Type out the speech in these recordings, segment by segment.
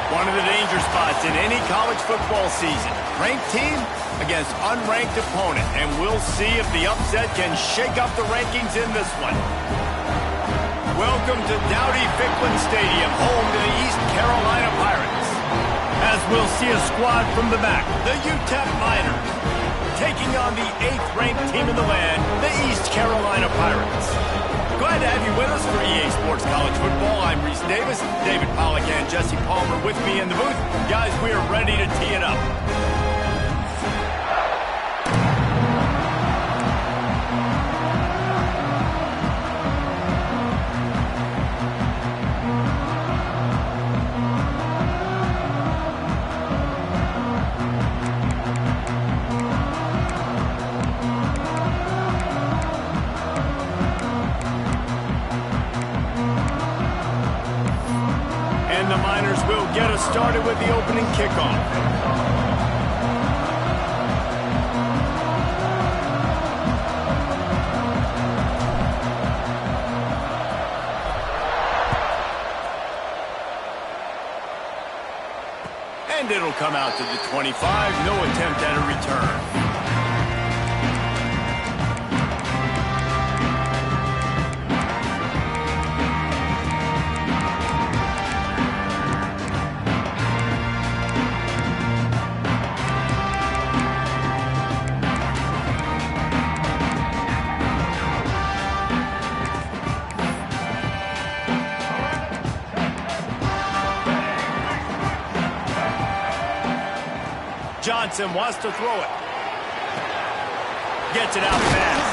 One of the danger spots in any college football season. Ranked team against unranked opponent. And we'll see if the upset can shake up the rankings in this one. Welcome to Dowdy-Ficklen Stadium, home to the East Carolina Pirates. As we'll see a squad from the back, the UTEP Miners, taking on the 8th-ranked team in the land, the East Carolina Pirates. Glad to have you with us for EA Sports College Football. I'm Reese Davis, David Pollack and Jesse Palmer with me in the booth. Guys, we are ready to tee it up. The Miners will get us started with the opening kickoff. And it'll come out to the 25. No attempt at a return. Johnson wants to throw it. Gets it out fast.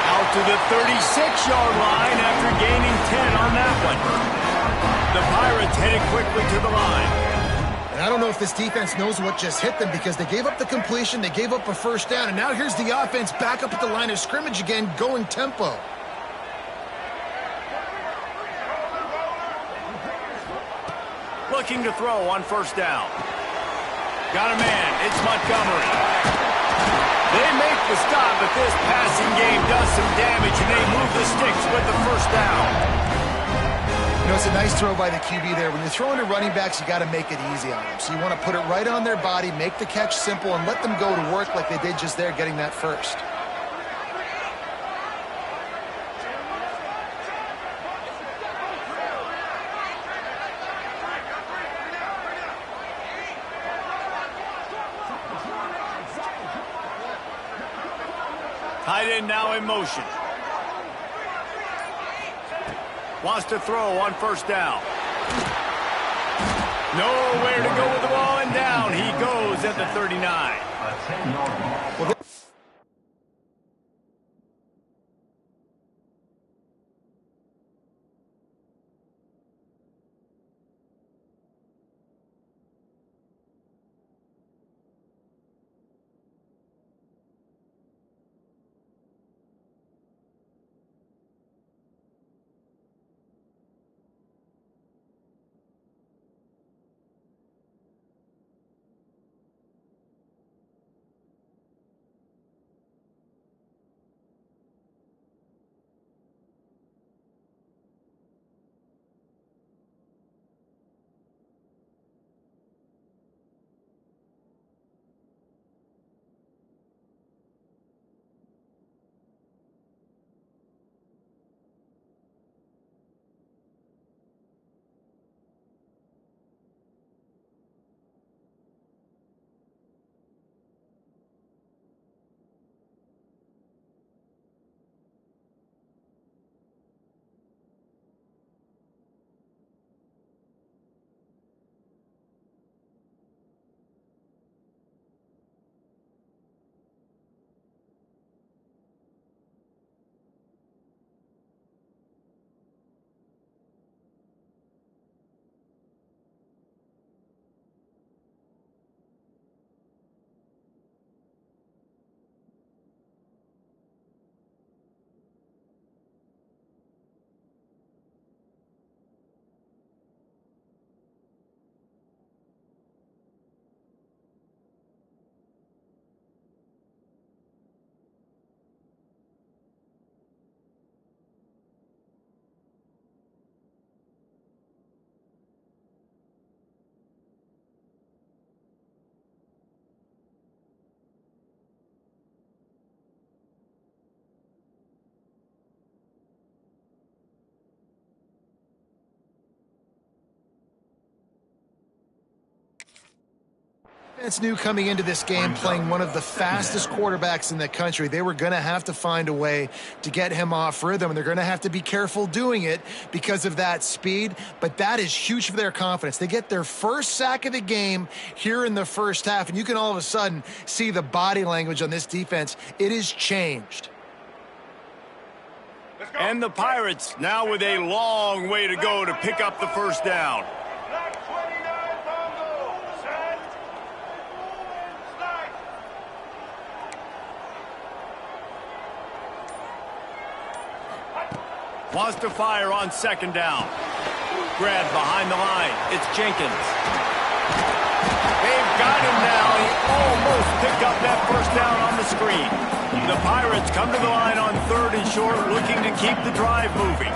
Out to the 36-yard line after gaining 10 on that one. The Pirates headed quickly to the line. And I don't know if this defense knows what just hit them because they gave up the completion, they gave up a first down, and now here's the offense back up at the line of scrimmage again, going tempo. Looking to throw on first down. Got a man. It's Montgomery. They make the stop, but this passing game does some damage, and they move the sticks with the first down. You know, it's a nice throw by the QB there. When you're throwing to running backs, you got to make it easy on them. So you want to put it right on their body, make the catch simple, and let them go to work like they did just there, getting that first. Tight end now in motion. Wants to throw on first down. Nowhere to go with the ball, and down he goes at the 39. Well, defense knew coming into this game, playing one of the fastest quarterbacks in the country, they were going to have to find a way to get him off rhythm, and they're going to have to be careful doing it because of that speed, but that is huge for their confidence. They get their first sack of the game here in the first half, and you can all of a sudden see the body language on this defense. It is changed. And the Pirates now with a long way to go to pick up the first down. Wants to fire on second down. Grabbed behind the line. It's Jenkins. They've got him now. He almost picked up that first down on the screen. The Pirates come to the line on 3rd and short, looking to keep the drive moving.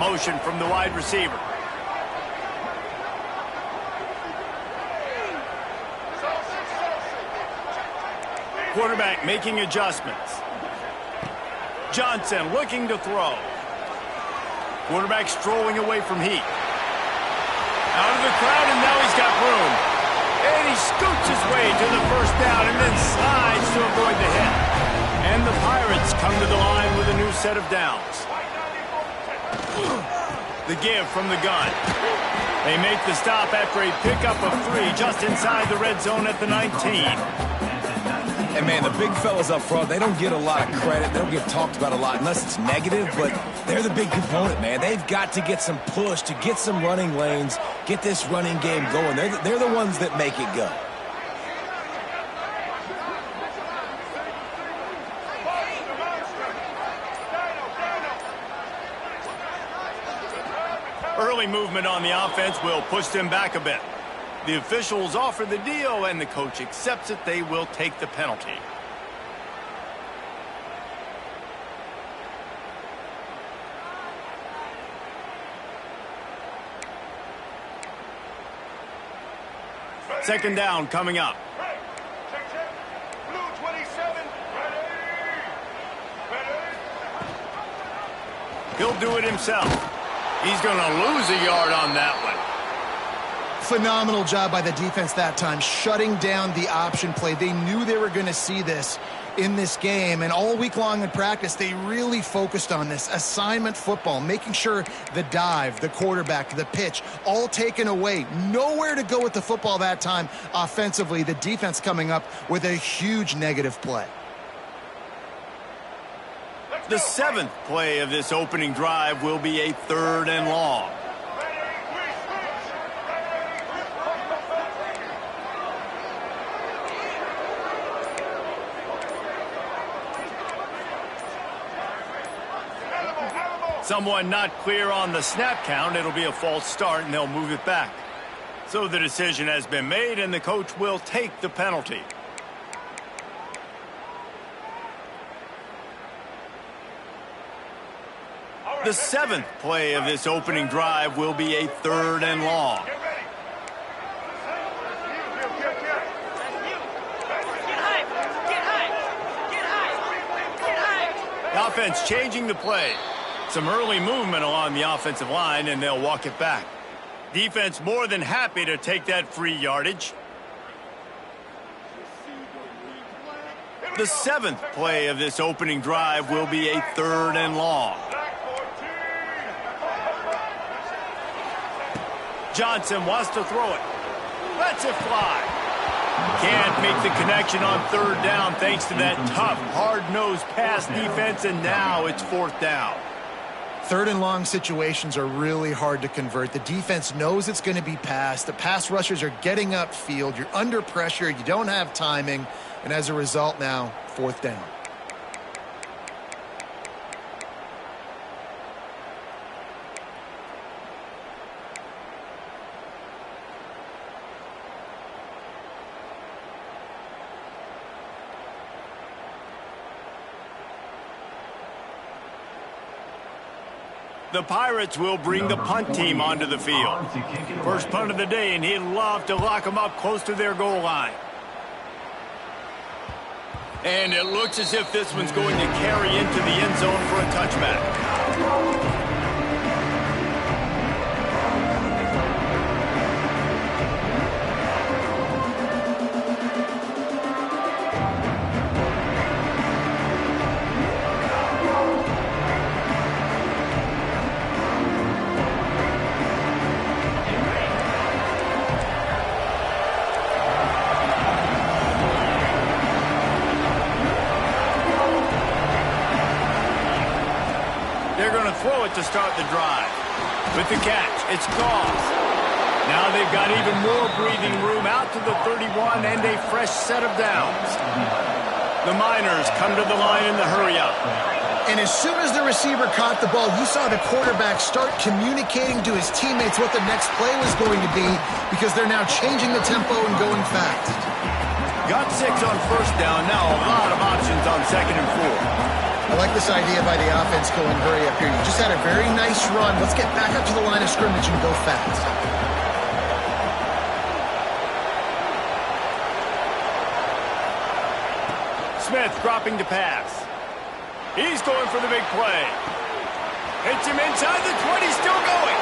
Motion from the wide receiver. Quarterback making adjustments. Johnson looking to throw. Quarterback strolling away from heat. Out of the crowd, and now he's got room. And he scoots his way to the first down and then slides to avoid the hit. And the Pirates come to the line with a new set of downs. The give from the gun. They make the stop after a pickup of 3 just inside the red zone at the 19. And, man, the big fellas up front, they don't get a lot of credit. They don't get talked about a lot unless it's negative, but they're the big component, man. They've got to get some push, to get some running lanes, get this running game going. They're the ones that make it go. Early movement on the offense will push them back a bit. The officials offer the deal, and the coach accepts it. They will take the penalty. Second down coming up. He'll do it himself. He's going to lose a yard on that one. Phenomenal job by the defense that time, shutting down the option play. They knew they were going to see this in this game, and all week long in practice, they really focused on this assignment football, making sure the dive, the quarterback, the pitch, all taken away. Nowhere to go with the football that time offensively. The defense coming up with a huge negative play. The 7th play of this opening drive will be a 3rd and long. Someone not clear on the snap count. It'll be a false start, and they'll move it back. So the decision has been made, and the coach will take the penalty. The 7th play of this opening drive will be a 3rd and long. The offense changing the play. Some early movement along the offensive line, and they'll walk it back. Defense more than happy to take that free yardage. The 7th play of this opening drive will be a 3rd and long. Johnson wants to throw it. Lets it fly. Can't make the connection on 3rd down thanks to that tough, hard-nosed pass defense, and now it's 4th down. 3rd and long situations are really hard to convert. The defense knows it's going to be passed. The pass rushers are getting upfield. You're under pressure. You don't have timing. And as a result now, 4th down. The Pirates will bring the punt team onto the field. First punt of the day, and he'd love to lock them up close to their goal line. And it looks as if this one's going to carry into the end zone for a touchback. They're going to throw it to start the drive. With the catch, it's Goff. Now they've got even more breathing room out to the 31 and a fresh set of downs. The Miners come to the line in the hurry-up. And as soon as the receiver caught the ball, you saw the quarterback start communicating to his teammates what the next play was going to be because they're now changing the tempo and going fast. Got 6 on first down. Now a lot of options on 2nd and 4. I like this idea by the offense going hurry up here. You just had a very nice run. Let's get back up to the line of scrimmage and go fast. Smith dropping to pass. He's going for the big play. Hits him inside the 20, still going.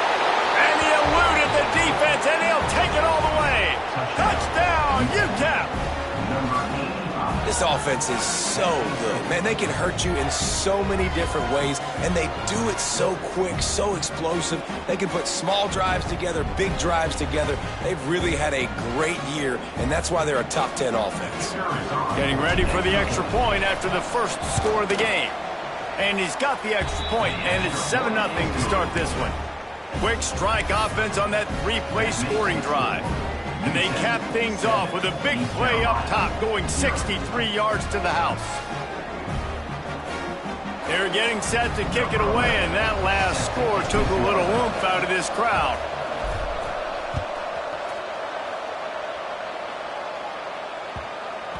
And he eluded the defense, and he'll take it all the way. Touchdown, UTEP. This offense is so good. Man, they can hurt you in so many different ways, and they do it so quick, so explosive. They can put small drives together, big drives together. They've really had a great year, and that's why they're a top 10 offense. Getting ready for the extra point after the first score of the game. And he's got the extra point, and it's 7-0 to start this one. Quick strike offense on that 3-play scoring drive. And they cap things off with a big play up top, going 63 yards to the house. They're getting set to kick it away, and that last score took a little oomph out of this crowd.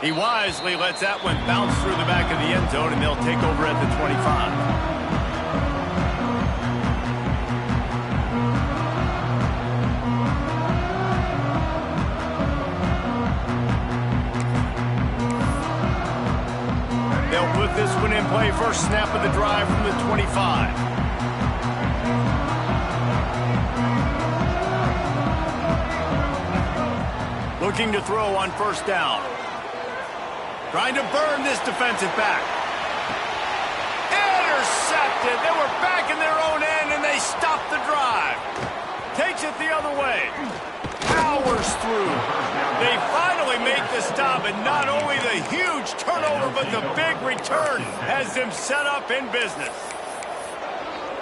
He wisely lets that one bounce through the back of the end zone, and they'll take over at the 25. They'll put this one in play, first snap of the drive from the 25. Looking to throw on first down. Trying to burn this defensive back. Intercepted. They were back in their own end, and they stopped the drive. Takes it the other way. Powers through. They finally make the stop, and not only the huge turnover, but the big return has them set up in business.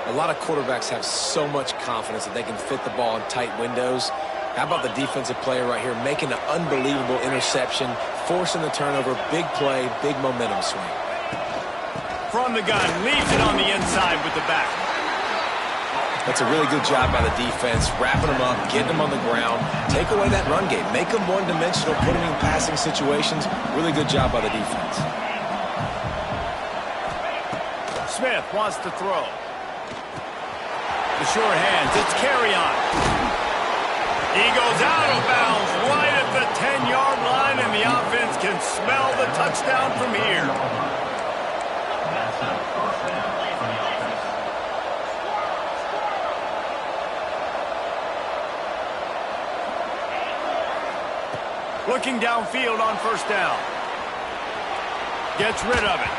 A lot of quarterbacks have so much confidence that they can fit the ball in tight windows. How about the defensive player right here making an unbelievable interception, forcing the turnover, big play, big momentum swing. From the gun, leaves it on the inside with the back. That's a really good job by the defense, wrapping them up, getting them on the ground, take away that run game, make them one-dimensional, put them in passing situations. Really good job by the defense. Smith wants to throw. The sure hands, it's carry on. He goes out of bounds right at the 10-yard line, and the offense can smell the touchdown from here. Looking downfield on first down. Gets rid of it.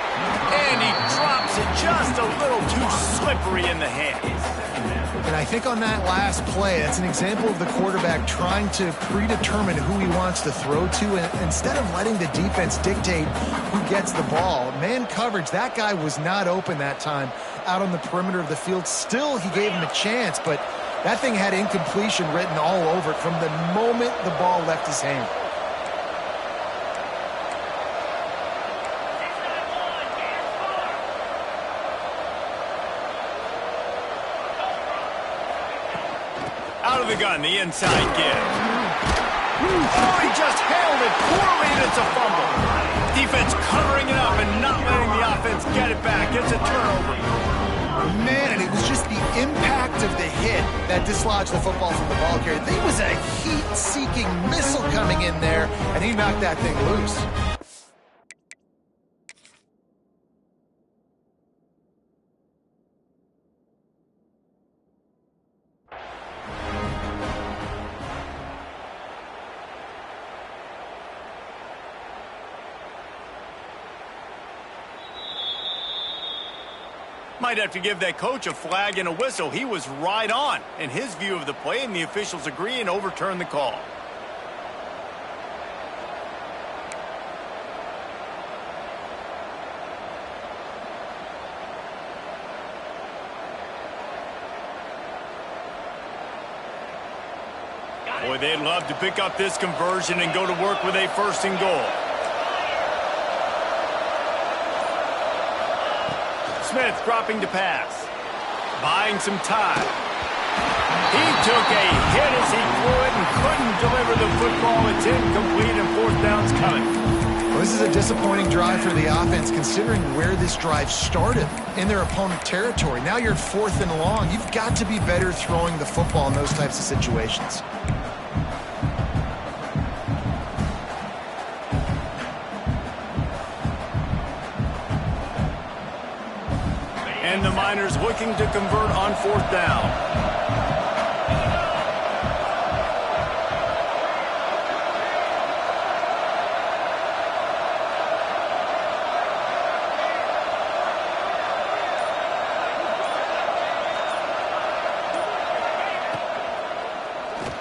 And he drops it just a little too slippery in the hands. And I think on that last play, that's an example of the quarterback trying to predetermine who he wants to throw to, and instead of letting the defense dictate who gets the ball. Man coverage, that guy was not open that time out on the perimeter of the field. Still, he gave him a chance, but that thing had incompletion written all over it from the moment the ball left his hand. Out of the gun, the inside give. Oh, he just handled it poorly, and it's a fumble. Defense covering it up and not letting the offense get it back. It's a turnover. Man, and it was just the impact of the hit that dislodged the football from the ball carrier. There was a heat-seeking missile coming in there, and he knocked that thing loose. Might have to give that coach a flag and a whistle. He was right on in his view of the play, and the officials agree and overturn the call. Boy, they'd love to pick up this conversion and go to work with a 1st and goal. Smith dropping to pass. Buying some time. He took a hit as he threw it and couldn't deliver the football. It's incomplete and 4th down's coming. Well, this is a disappointing drive for the offense considering where this drive started in their opponent territory. Now you're 4th and long. You've got to be better throwing the football in those types of situations. And the Miners looking to convert on 4th down.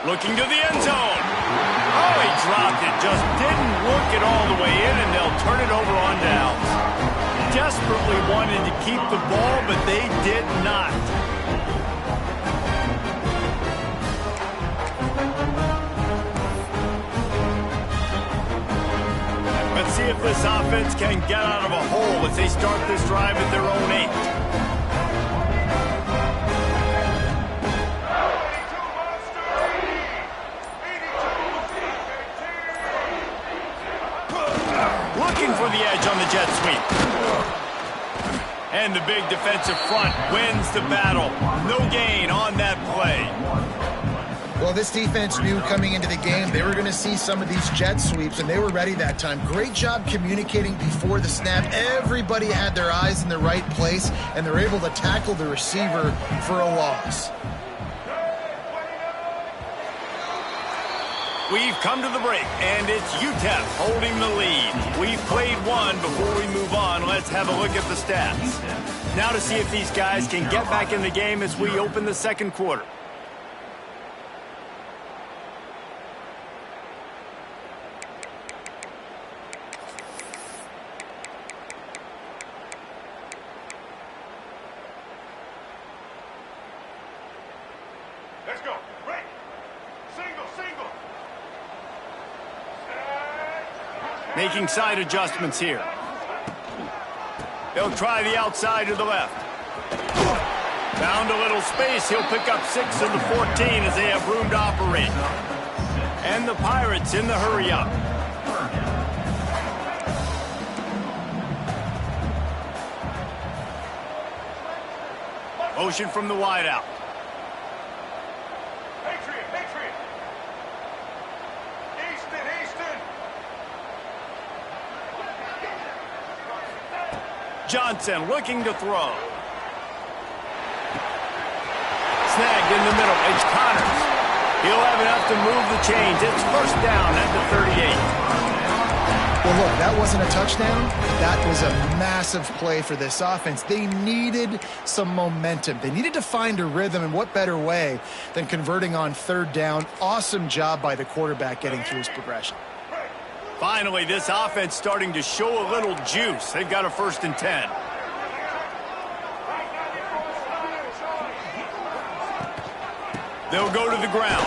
Looking to the end zone. Oh, he dropped it. Just didn't work it all the way in, and they'll turn it over on downs. Desperately wanted to keep the ball, but they did not. Let's see if this offense can get out of a hole as they start this drive at their own 8. Looking for the edge on the jet sweep. And the big defensive front wins the battle. No gain on that play. Well, this defense knew coming into the game they were going to see some of these jet sweeps, and they were ready that time. Great job communicating before the snap. Everybody had their eyes in the right place, and they're able to tackle the receiver for a loss. We've come to the break, and it's UTEP holding the lead. We've played one. Before we move on, let's have a look at the stats. Now to see if these guys can get back in the game as we open the 2nd quarter. Let's go. Break. Single. Making side adjustments here. They'll try the outside to the left. Found a little space. He'll pick up 6 of the 14 as they have room to operate. And the Pirates in the hurry up. Motion from the wideout. Patriot. Easton. Johnson looking to throw. Snagged in the middle. It's Connors. He'll have enough to move the chains. It's 1st down at the 38. Well, look, that wasn't a touchdown. That was a massive play for this offense. They needed some momentum. They needed to find a rhythm, and what better way than converting on 3rd down. Awesome job by the quarterback getting through his progression. Finally, this offense starting to show a little juice. They've got a 1st and 10. They'll go to the ground.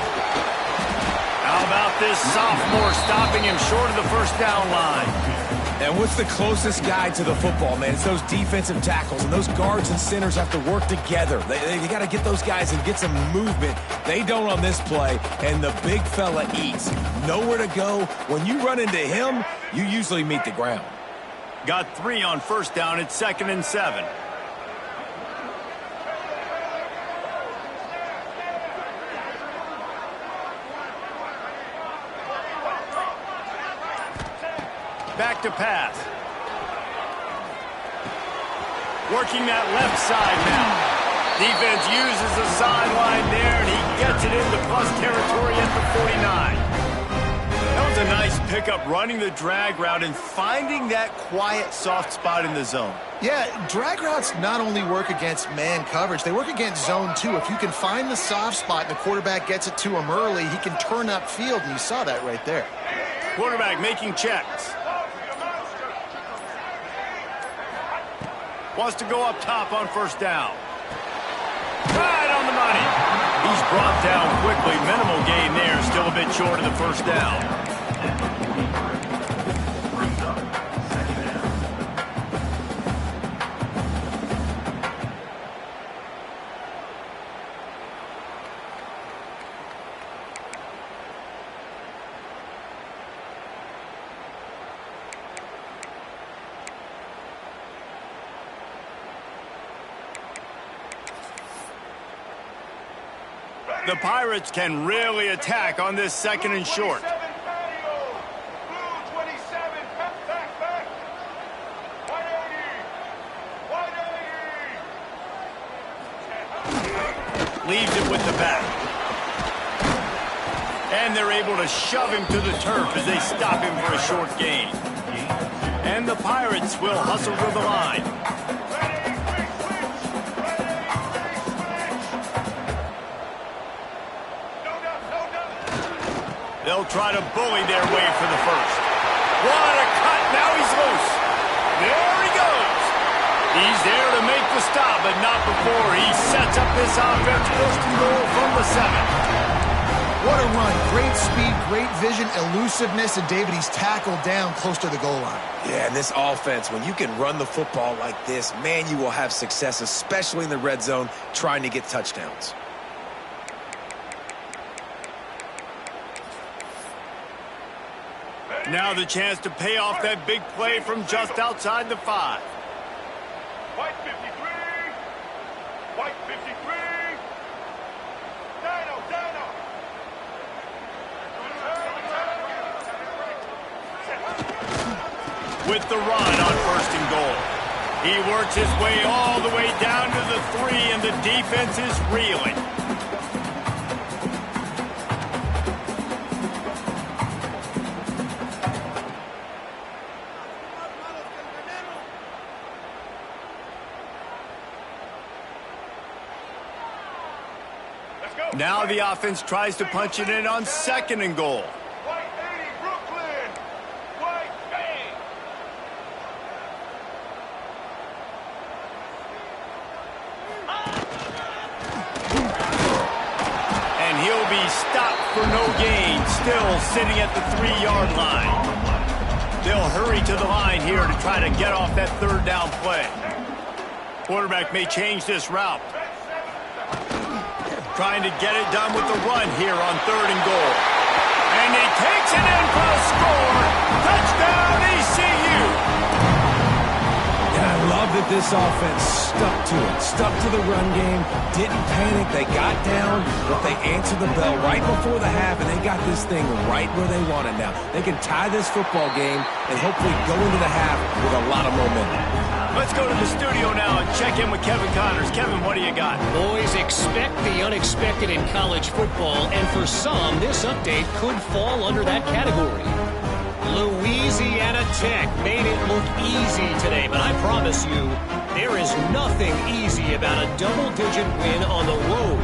How about this sophomore stopping him short of the 1st down line? And what's the closest guy to the football, man? It's those defensive tackles, and those guards and centers have to work together. They got to get those guys and get some movement. They don't on this play, and the big fella eats. Nowhere to go. When you run into him, you usually meet the ground. Got 3 on 1st down. It's 2nd and 7. Back to pass. Working that left side now. Defense uses the sideline there, and he gets it into plus territory at the 49. That was a nice pickup, running the drag route and finding that quiet, soft spot in the zone. Yeah, drag routes not only work against man coverage, they work against zone too. If you can find the soft spot and the quarterback gets it to him early, he can turn upfield, and you saw that right there. Quarterback making checks. Wants to go up top on 1st down. Right on the money. He He's brought down quickly. Minimal gain there. Still a bit short of the first down. The Pirates can really attack on this second and short. Blue 27, back. 180. Leaves it with the back. And they're able to shove him to the turf as they stop him for a short gain. And the Pirates will hustle to the line. They'll try to bully their way for the first. What a cut. Now he's loose. There he goes. He's there to make the stop, but not before he sets up this offense. First and goal from the 7. What a run. Great speed, great vision, elusiveness, and David, he's tackled down close to the goal line. Yeah, and this offense, when you can run the football like this, man, you will have success, especially in the red zone, trying to get touchdowns. Now the chance to pay off that big play from just outside the 5. White 53. White 53. Dino. With the run on first and goal. He works his way all the way down to the 3, and the defense is reeling. Now the offense tries to punch it in on second and goal. White 80, Brooklyn. White bang. And he'll be stopped for no gain, still sitting at the 3-yard line. They'll hurry to the line here to try to get off that third down play. Quarterback may change this route. Trying to get it done with the run here on third and goal. And he takes it in for a score. Touchdown, ECU. And I love that this offense stuck to it, stuck to the run game, didn't panic. They got down, but they answered the bell right before the half, and they got this thing right where they want it now. They can tie this football game and hopefully go into the half with a lot of momentum. Let's go to the studio now and check in with Kevin Connors. Kevin, what do you got? Boys, expect the unexpected in college football, and for some, this update could fall under that category. Louisiana Tech made it look easy today, but I promise you, there is nothing easy about a double-digit win on the road.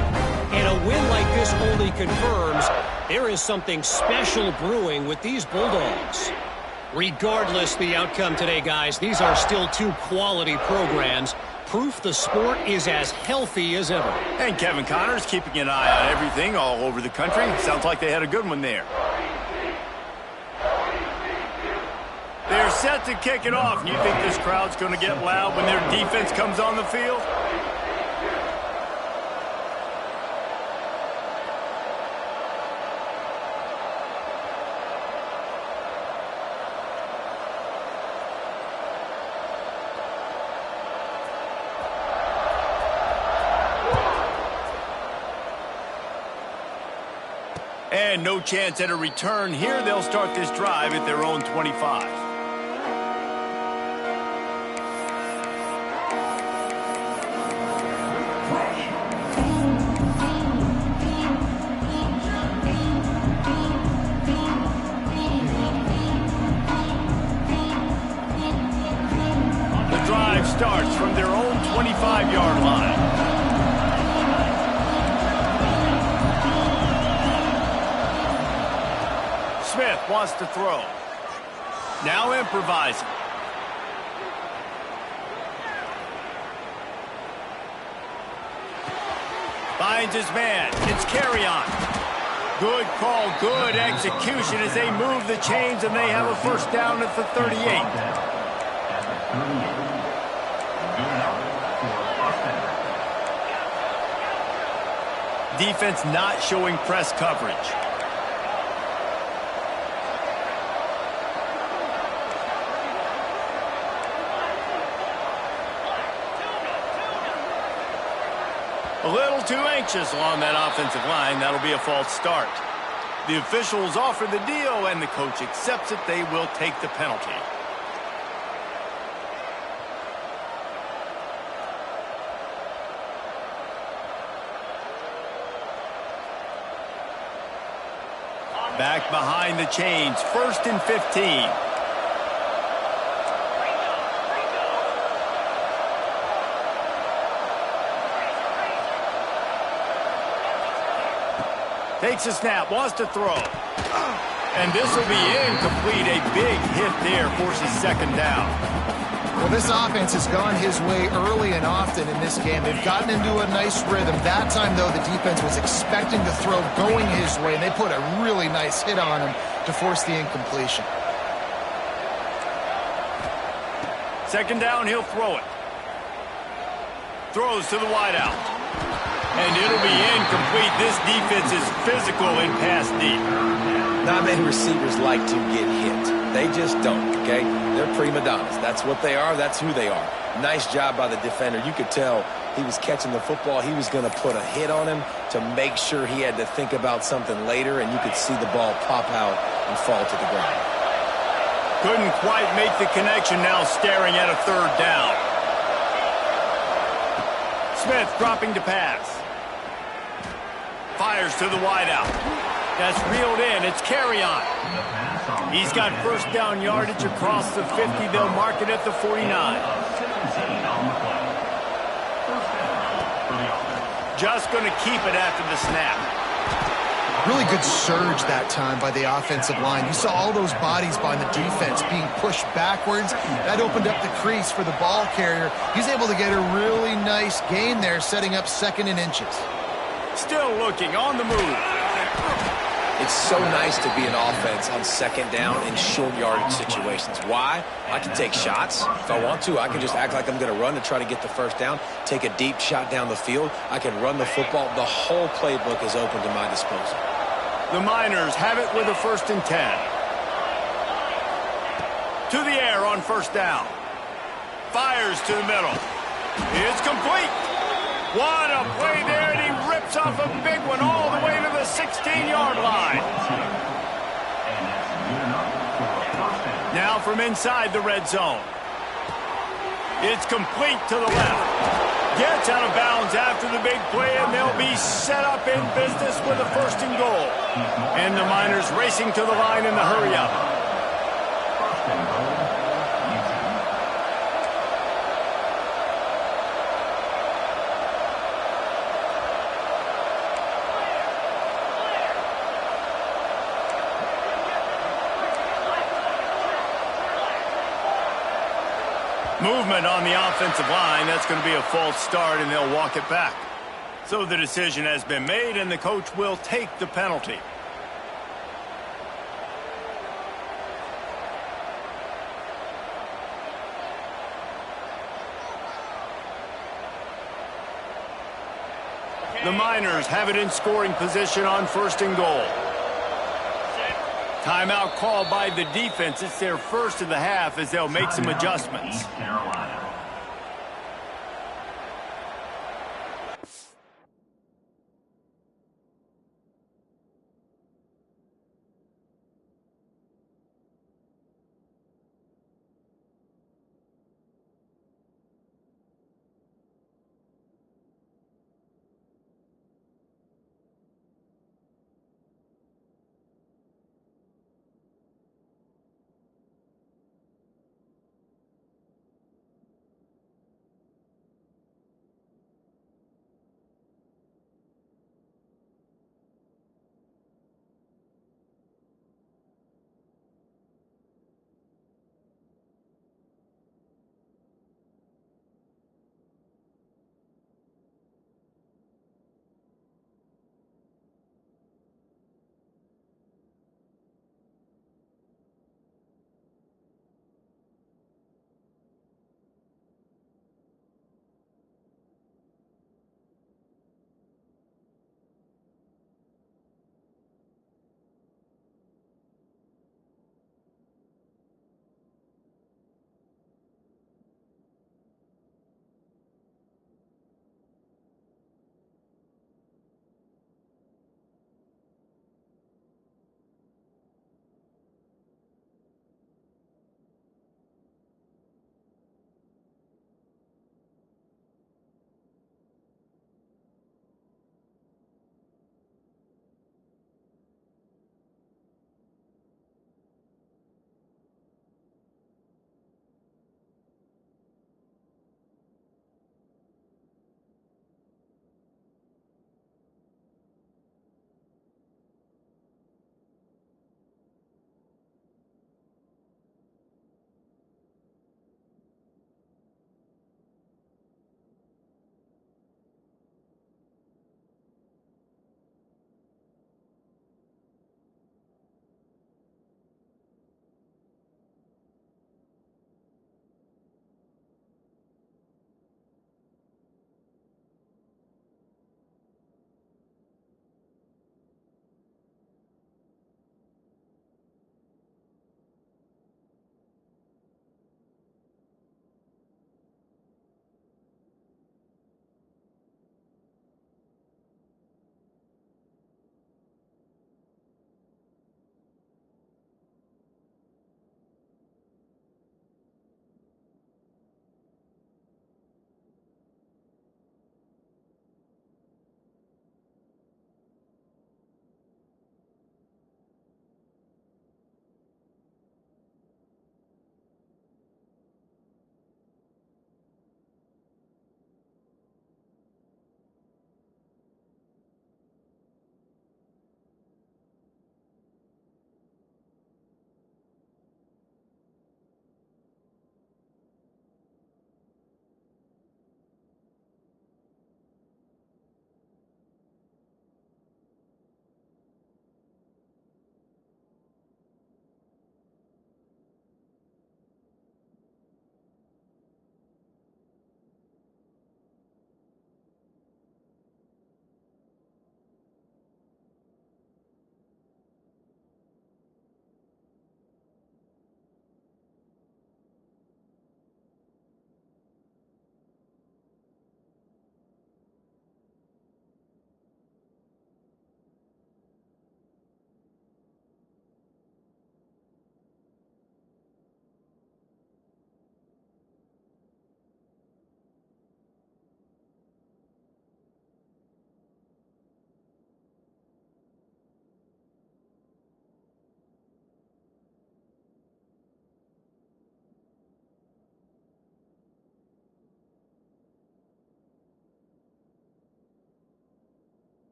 And a win like this only confirms there is something special brewing with these Bulldogs. Regardless the outcome today, guys, these are still two quality programs. Proof the sport is as healthy as ever. And Kevin Connors keeping an eye on everything all over the country. Sounds like they had a good one there. They're set to kick it off. And you think this crowd's going to get loud when their defense comes on the field? And no chance at a return here. They'll start this drive at their own 25. The drive starts from their own 25-yard line. Smith wants to throw. Now improvising. Finds his man. It's carry on. Good call, good execution as they move the chains, and they have a first down at the 38. Defense not showing press coverage. A little too anxious along that offensive line. That'll be a false start. The officials offer the deal, and the coach accepts it. They will take the penalty. Back behind the chains, 1st and 15. Takes a snap, wants to throw. And this will be incomplete. A big hit there, forces second down. Well, this offense has gone his way early and often in this game. They've gotten into a nice rhythm. That time, though, the defense was expecting the throw going his way, and they put a really nice hit on him to force the incompletion. Second down, he'll throw it. Throws to the wideout. And it'll be incomplete. This defense is physical in pass deep. Not many receivers like to get hit. They just don't, okay? They're prima donnas. That's what they are. That's who they are. Nice job by the defender. You could tell he was catching the football. He was going to put a hit on him to make sure he had to think about something later, and you could see the ball pop out and fall to the ground. Couldn't quite make the connection, now staring at a third down. Smith dropping to pass. Fires to the wideout. That's reeled in. It's carry on. He's got first down yardage across the 50. They'll mark it at the 49. Just going to keep it after the snap. Really good surge that time by the offensive line. You saw all those bodies by the defense being pushed backwards. That opened up the crease for the ball carrier. He's able to get a really nice gain there, setting up 2nd and inches. Still looking on the move. It's so nice to be an offense on 2nd down in short yardage situations. Why? I can take shots. If I want to, I can just act like I'm going to run to try to get the first down, take a deep shot down the field. I can run the football. The whole playbook is open to my disposal. The Miners have it with a 1st and 10. To the air on first down. Fires to the middle. It's complete. What a play there, and he rips off a big one all the way to the 16-yard line. Now from inside the red zone. It's complete to the left. Gets out of bounds after the big play, and they'll be set up in business with a 1st and goal. And the Miners racing to the line in the hurry-up. Movement on the offensive line. That's going to be a false start, and they'll walk it back. So the decision has been made, and the coach will take the penalty. The Miners have it in scoring position on 1st and goal. Timeout called by the defense. It's their first of the half as they'll make some adjustments. Carolina.